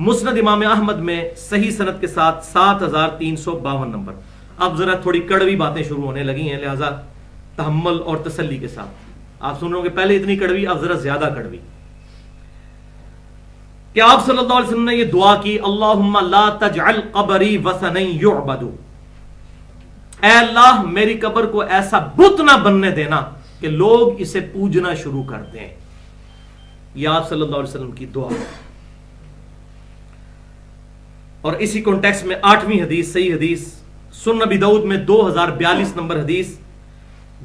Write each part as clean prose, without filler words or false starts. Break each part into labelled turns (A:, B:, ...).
A: مسند امام احمد میں صحیح سند کے ساتھ 7352 نمبر. اب ذرا تھوڑی کڑوی باتیں شروع ہونے لگی ہیں، لہذا تحمل اور تسلی کے ساتھ آپ سن رہے ہو کہ پہلے اتنی کڑوی، اب ذرا زیادہ کڑوی. کہ آپ صلی اللہ علیہ وسلم نے یہ دعا کی، اللہم لا تجعل قبری وثنا یعبد، اے اللہ میری قبر کو ایسا بت نہ بننے دینا کہ لوگ اسے پوجنا شروع کر دیں. یہ آپ صلی اللہ علیہ وسلم کی دعا. اور اسی کانٹیکسٹ میں 8ویں حدیث صحیح حدیث سنن ابی داؤد میں 2042 نمبر حدیث،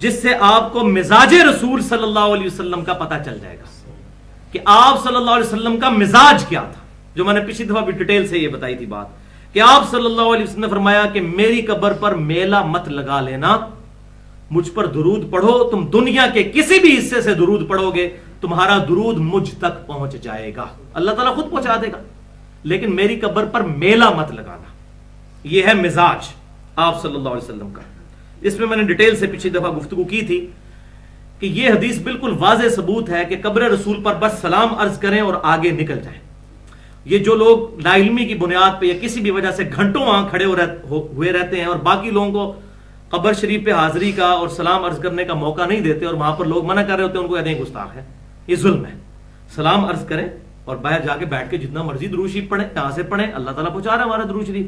A: جس سے آپ کو مزاج رسول صلی اللہ علیہ وسلم کا پتہ چل جائے گا کہ آپ صلی اللہ علیہ وسلم کا مزاج کیا تھا، جو میں نے پچھلی دفعہ بھی ڈیٹیل سے یہ بتائی تھی بات، کہ آپ صلی اللہ علیہ وسلم نے فرمایا کہ میری قبر پر میلہ مت لگا لینا، مجھ پر درود پڑھو، تم دنیا کے کسی بھی حصے سے درود پڑھو گے تمہارا درود مجھ تک پہنچ جائے گا، اللہ تعالیٰ خود پہنچا دے گا، لیکن میری قبر پر میلہ مت لگانا. یہ ہے مزاج آپ صلی اللہ علیہ وسلم کا. اس میں نے ڈیٹیل سے پچھلی دفعہ گفتگو کی تھی کہ یہ حدیث بالکل واضح ثبوت ہے کہ قبر رسول پر بس سلام عرض کریں اور آگے نکل جائیں. یہ جو لوگ لا علمی کی بنیاد پہ یا کسی بھی وجہ سے گھنٹوں وہاں کھڑے ہوئے رہتے ہیں اور باقی لوگوں کو قبر شریف پہ حاضری کا اور سلام عرض کرنے کا موقع نہیں دیتے اور وہاں پر لوگ منع کر رہے ہوتے ہیں، ان کو کہتے ہیں گستاخ ہے، یہ ظلم ہے. سلام عرض کریں اور باہر جا کے بیٹھ کے جتنا مرضی درود شریف پڑھیں، یہاں سے پڑھیں، اللہ تعالیٰ پہنچا رہا ہے ہمارا درود شریف.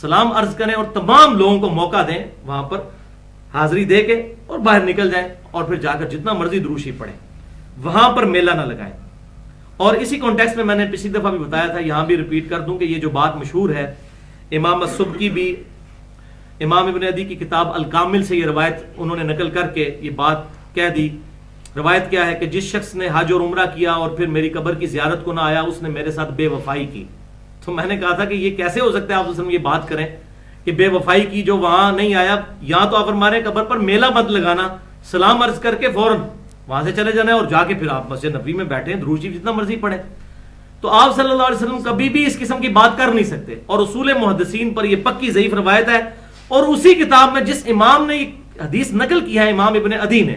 A: سلام عرض کریں اور تمام لوگوں کو موقع دیں وہاں پر حاضری دے کے اور باہر نکل جائیں اور پھر جا کر جتنا مرضی درود شریف پڑھیں، وہاں پر میلہ نہ لگائیں. اور اسی کانٹیکسٹ میں نے پچھلی دفعہ بھی بتایا تھا، یہاں بھی ریپیٹ کر دوں کہ یہ جو بات مشہور ہے، امام السبکی بھی امام ابن عدی کی کتاب الکامل سے یہ روایت انہوں نے نقل کر کے یہ بات کہہ دی. روایت کیا ہے کہ جس شخص نے حج اور عمرہ کیا اور پھر میری قبر کی زیارت کو نہ آیا، اس نے میرے ساتھ بے وفائی کی. تو میں نے کہا تھا کہ یہ کیسے ہو سکتا ہے آپ یہ بات کریں کہ بے وفائی کی، جو وہاں نہیں آیا. یہاں تو آپ فرما رہے ہیں قبر پر میلہ مت لگانا، سلام عرض کر کے فوراً وہاں سے چلے جانا ہے اور جا کے پھر آپ مسجد نبوی میں بیٹھیں، درود شریف جتنا مرضی پڑھیں. تو آپ صلی اللہ علیہ وسلم کبھی بھی اس قسم کی بات کر نہیں سکتے، اور اصول محدثین پر یہ پکی ضعیف روایت ہے. اور اسی کتاب میں جس امام نے یہ حدیث نقل کیا ہے، امام ابن عدی نے،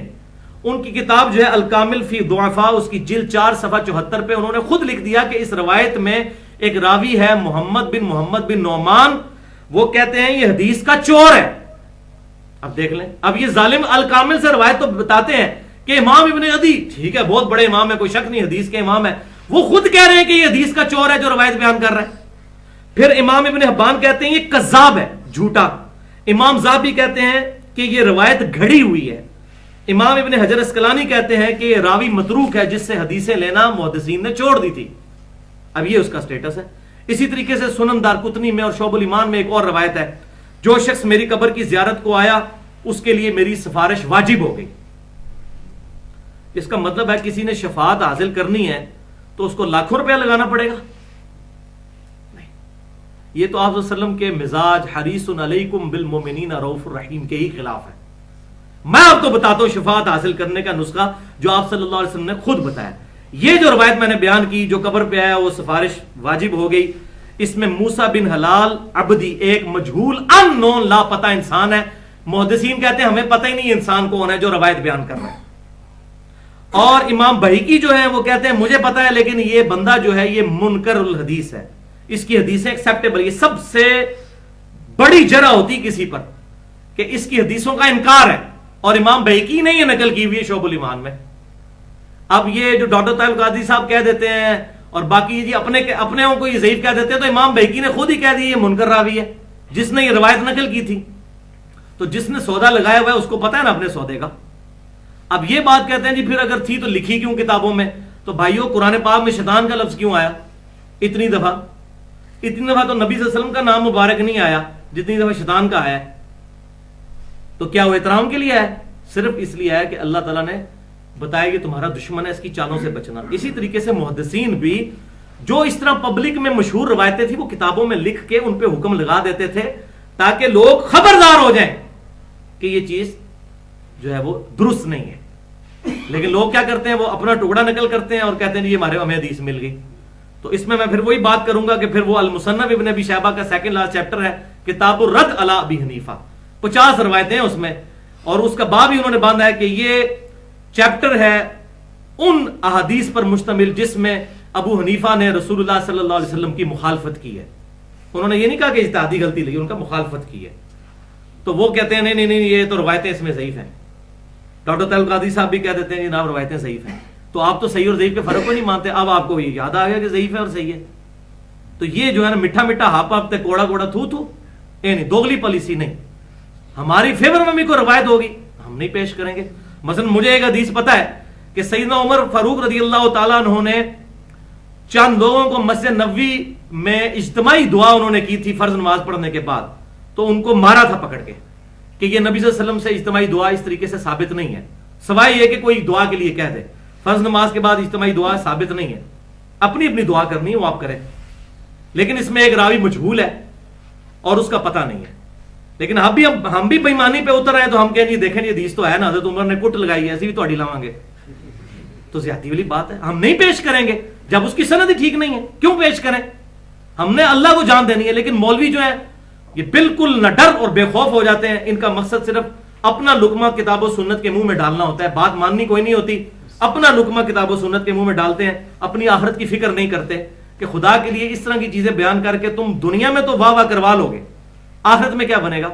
A: ان کی کتاب جو ہے الکامل فی ضعفاء، اس کی جلد 4 صفحہ 74 پہ انہوں نے خود لکھ دیا کہ اس روایت میں ایک راوی ہے محمد بن نعمان، وہ کہتے ہیں یہ حدیث کا چور ہے. اب دیکھ لیں، اب یہ ظالم الکامل سے روایت تو بتاتے ہیں کہ امام ابن عدی ٹھیک ہے بہت بڑے امام ہے، کوئی شک نہیں حدیث کے امام ہے، وہ خود کہہ رہے ہیں کہ یہ حدیث کا چور ہے جو روایت بیان کر رہا ہے. پھر امام ابن حبان کہتے ہیں یہ کذاب ہے، جھوٹا. امام ذہبی کہتے ہیں کہ یہ روایت گھڑی ہوئی ہے. امام ابن حجر اسقلانی کہتے ہیں کہ یہ راوی متروک ہے جس سے حدیثیں لینا محدثین نے چھوڑ دی تھی. اب یہ اس کا سٹیٹس ہے. اسی طریقے سے سنن دارقطنی میں اور شعب الایمان میں ایک اور روایت ہے، جو شخص میری قبر کی زیارت کو آیا اس کے لیے میری سفارش واجب ہو گئی. اس کا مطلب ہے کسی نے شفاعت حاصل کرنی ہے تو اس کو لاکھوں روپیہ لگانا پڑے گا؟ نہیں. یہ تو آپ صلی اللہ علیہ وسلم کے مزاج حریص علیکم بالمؤمنین رؤوف الرحیم کے ہی خلاف ہے. میں آپ کو بتاتا ہوں شفاعت حاصل کرنے کا نسخہ جو آپ صلی اللہ علیہ وسلم نے خود بتایا. یہ جو روایت میں نے بیان کی جو قبر پہ آیا وہ سفارش واجب ہو گئی، اس میں موسیٰ بن حلال عبدی ایک مجہول ان نون لاپتہ انسان ہے. محدثین کہتے ہیں ہمیں پتہ ہی نہیں انسان کون ہے جو روایت بیان کر رہا ہے. اور امام بہیقی جو ہے وہ کہتے ہیں مجھے پتہ ہے لیکن یہ بندہ جو ہے یہ منکر الحدیث ہے، اس کی حدیثیں ایکسیپٹیبل. یہ سب سے بڑی جرح ہوتی کسی پر کہ اس کی حدیثوں کا انکار ہے، اور امام بہیقی نے یہ نقل کی ہوئی ہے شعب الایمان میں. اب یہ جو ڈاکٹر طاہر قادری صاحب کہہ دیتے ہیں اور باقی جی اپنے کو یہ ضعیف کہہ دیتے ہیں، تو امام بہیقی نے خود ہی کہہ دیا یہ منکر راوی ہے جس نے یہ روایت نقل کی تھی. تو جس نے سودا لگایا ہوا ہے اس کو پتہ ہے نا اپنے سودے کا. اب یہ بات کہتے ہیں جی پھر اگر تھی تو لکھی کیوں کتابوں میں؟ تو بھائیو قرآن پاک میں شیطان کا لفظ کیوں آیا اتنی دفعہ؟ اتنی دفعہ تو نبی صلی اللہ علیہ وسلم کا نام مبارک نہیں آیا جتنی دفعہ شیطان کا آیا ہے. تو کیا وہ احترام کے لیے ہے؟ صرف اس لیے ہے کہ اللہ تعالیٰ نے بتایا کہ تمہارا دشمن ہے، اس کی چالوں سے بچنا. اسی طریقے سے محدثین بھی جو اس طرح پبلک میں مشہور روایتیں تھیں وہ کتابوں میں لکھ کے ان پہ حکم لگا دیتے تھے تاکہ لوگ خبردار ہو جائیں کہ یہ چیز جو ہے وہ درست نہیں ہے. لیکن لوگ کیا کرتے ہیں، وہ اپنا ٹکڑا نقل کرتے ہیں اور کہتے ہیں یہ ہمیں حدیث مل گئی. تو اس میں پھر وہی بات کروں گا کہ پھر وہ المصنف ابن ابی شیبہ کا سیکنڈ لاسٹ چیپٹر ہے کتاب الرد علی ابی حنیفہ، 50 روایتیں ہیں اس میں، اور اس کا باب ہی انہوں نے باندھا ہے کہ یہ چیپٹر ہے ان احادیث پر مشتمل جس میں ابو حنیفہ نے رسول اللہ صلی اللہ علیہ وسلم کی مخالفت کی ہے. انہوں نے یہ نہیں کہا کہ اجتہادی غلطی لگی، ان کا مخالفت کی ہے. تو وہ کہتے ہیں نہیں یہ تو روایتیں اس میں ضعیف ہیں. ڈاکٹر طیب القادری صاحب بھی کہہ دیتے ہیں جناب روایتیں ضعیف ہیں. تو آپ تو صحیح اور ضعیف کے فرق کو نہیں مانتے. اب آپ کو یہ یاد آ گیا کہ ضعیف ہے اور صحیح ہے. تو یہ جو ہے نا میٹھا میٹھا ہاپ ہاپتے کوڑا کوڑا تھو نہیں، دوگلی پالیسی نہیں. ہماری فیور میں بھی کوئی روایت ہوگی ہم نہیں پیش کریں گے. مثلا مجھے ایک حدیث پتا ہے کہ سیدنا عمر فاروق رضی اللہ تعالیٰ عنہ نے چند لوگوں کو مسجد نبوی میں اجتماعی دعا انہوں نے کی تھی فرض نماز پڑھنے کے بعد، تو ان کو مارا تھا پکڑ کے کہ یہ نبی صلی اللہ علیہ وسلم سے اجتماعی دعا اس طریقے سے ثابت نہیں ہے، سوائے یہ کہ کوئی دعا کے لیے کہہ دے. فرض نماز کے بعد اجتماعی دعا ثابت نہیں ہے، اپنی اپنی دعا کرنی ہے وہ آپ کریں. لیکن اس میں ایک راوی مجہول ہے اور اس کا پتہ نہیں ہے. لیکن ہم بھی بےمانی پہ اتر آئے تو ہم کہیں جی دیکھیں یہ حدیث تو ہے نا، حضرت عمر نے کٹ لگائی ہے، ایسی بھی تہاڈی لاواں گے تو زیادتی والی بات ہے. ہم نہیں پیش کریں گے جب اس کی سند ہی ٹھیک نہیں ہے. کیوں پیش کریں؟ ہم نے اللہ کو جان دینی ہے. لیکن مولوی جو ہے یہ بالکل نہ ڈر اور بے خوف ہو جاتے ہیں. ان کا مقصد صرف اپنا لقمہ کتاب و سنت کے منہ میں ڈالنا ہوتا ہے. بات ماننی کوئی نہیں ہوتی، اپنا لقمہ کتاب و سنت کے منہ میں ڈالتے ہیں. اپنی آخرت کی فکر نہیں کرتے کہ خدا کے لیے اس طرح کی چیزیں بیان کر کے تم دنیا میں تو واہ واہ کروا لو گے، آخرت میں کیا بنے گا؟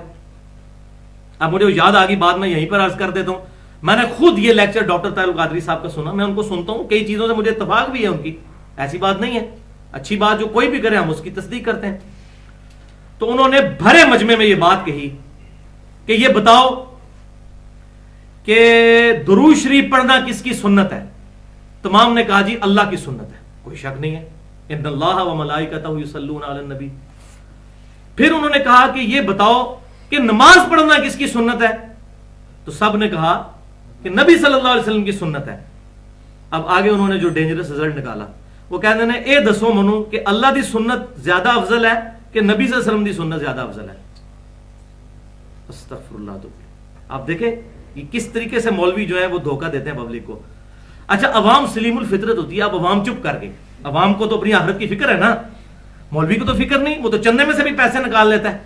A: اب مجھے یاد آ گئی بات میں یہیں پر عرض کر دیتا ہوں. میں نے خود یہ لیکچر ڈاکٹر طیب القادری صاحب کا سنا. میں ان کو سنتا ہوں، کئی چیزوں سے مجھے اتفاق بھی ہے ان کی، ایسی بات نہیں ہے. اچھی بات جو کوئی بھی کرے ہم اس کی تصدیق کرتے ہیں. تو انہوں نے بھرے مجمع میں یہ بات کہی کہ یہ بتاؤ کہ درود شریف پڑھنا کس کی سنت ہے؟ تمام نے کہا جی اللہ کی سنت ہے، کوئی شک نہیں ہے. ان اللہ و ملائکتہ یصلون علی النبی. پھر انہوں نے کہا کہ یہ بتاؤ کہ نماز پڑھنا کس کی سنت ہے؟ تو سب نے کہا کہ نبی صلی اللہ علیہ وسلم کی سنت ہے. اب آگے انہوں نے جو ڈینجرس رزلٹ نکالا وہ کہتے ہیں اے دسو منو کہ اللہ دی سنت زیادہ افضل ہے کہ نبی صلی اللہ علیہ وسلم دی سنت زیادہ افضل ہے. استغفر اللہ. تو آپ دیکھیں یہ کس طریقے سے مولوی جو ہے وہ دھوکہ دیتے ہیں پبلک کو. اچھا عوام سلیم الفطرت ہوتی ہے، اب عوام چپ کر گئی. عوام کو تو اپنی آخرت کی فکر ہے نا، مولوی کو تو فکر نہیں. وہ تو چندے میں سے بھی پیسے نکال لیتا ہے.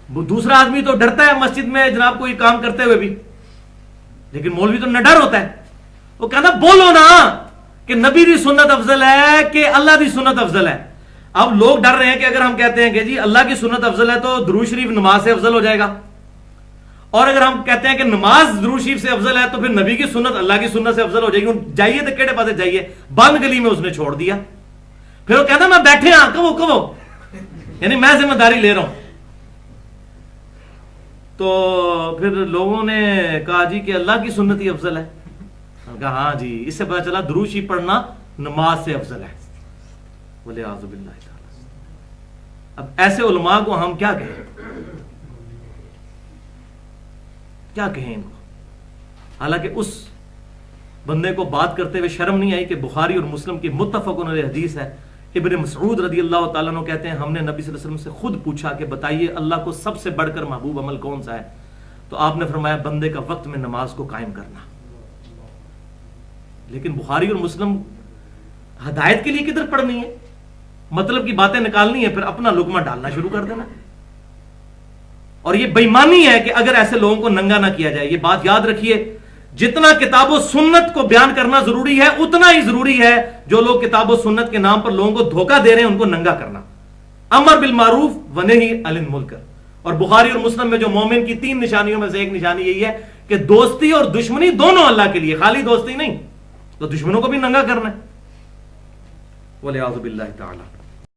A: وہ دوسرا آدمی تو ڈرتا ہے مسجد میں جناب کوئی کام کرتے ہوئے بھی، لیکن مولوی تو نہ ڈر ہوتا ہے. وہ کہتا بولو نا کہ نبی دی سنت افضل ہے کہ اللہ دی سنت افضل ہے. اب لوگ ڈر رہے ہیں کہ اگر ہم کہتے ہیں کہ جی اللہ کی سنت افضل ہے تو درود شریف نماز سے افضل ہو جائے گا، اور اگر ہم کہتے ہیں کہ نماز درود شریف سے افضل ہے تو پھر نبی کی سنت اللہ کی سنت سے افضل ہو جائے گی. جائیے تو کیڑے پاسے جائیے؟ بند گلی میں اس نے چھوڑ دیا. پھر وہ کہتا میں بیٹھے ہاں کبو یعنی میں ذمہ داری لے رہا ہوں. تو پھر لوگوں نے کہا جی کہ اللہ کی سنت ہی افضل ہے. کہا ہاں جی، اس سے پتا چلا درود شریف پڑھنا نماز سے افضل ہے. وَلِعَاذُ بِاللَّهِ تعالی. اب ایسے علماء کو ہم کیا کہیں؟ کیا کہیں ان کو؟ حالانکہ اس بندے کو بات کرتے ہوئے شرم نہیں آئی کہ بخاری اور مسلم کی متفق علیہ حدیث ہے. ابن مسعود رضی اللہ تعالیٰ عنہ کہتے ہیں ہم نے نبی صلی اللہ علیہ وسلم سے خود پوچھا کہ بتائیے اللہ کو سب سے بڑھ کر محبوب عمل کون سا ہے؟ تو آپ نے فرمایا بندے کا وقت میں نماز کو قائم کرنا. لیکن بخاری اور مسلم ہدایت کے لیے کدھر پڑھنی ہے؟ مطلب کی باتیں نکالنی ہے، پھر اپنا لقمہ ڈالنا شروع کر دینا. اور یہ بےمانی ہے کہ اگر ایسے لوگوں کو ننگا نہ کیا جائے. یہ بات یاد رکھیے، جتنا کتاب و سنت کو بیان کرنا ضروری ہے اتنا ہی ضروری ہے جو لوگ کتاب و سنت کے نام پر لوگوں کو دھوکہ دے رہے ہیں ان کو ننگا کرنا. امر بالمعروف و نہی عن المنکر. اور بخاری اور مسلم میں جو مومن کی 3 نشانیوں میں سے ایک نشانی یہی ہے کہ دوستی اور دشمنی دونوں اللہ کے لیے، خالی دوستی نہیں. تو دشمنوں کو بھی ننگا کرنا ہے. وَلِعَاذُ بِاللَّهِ تَعَالَى.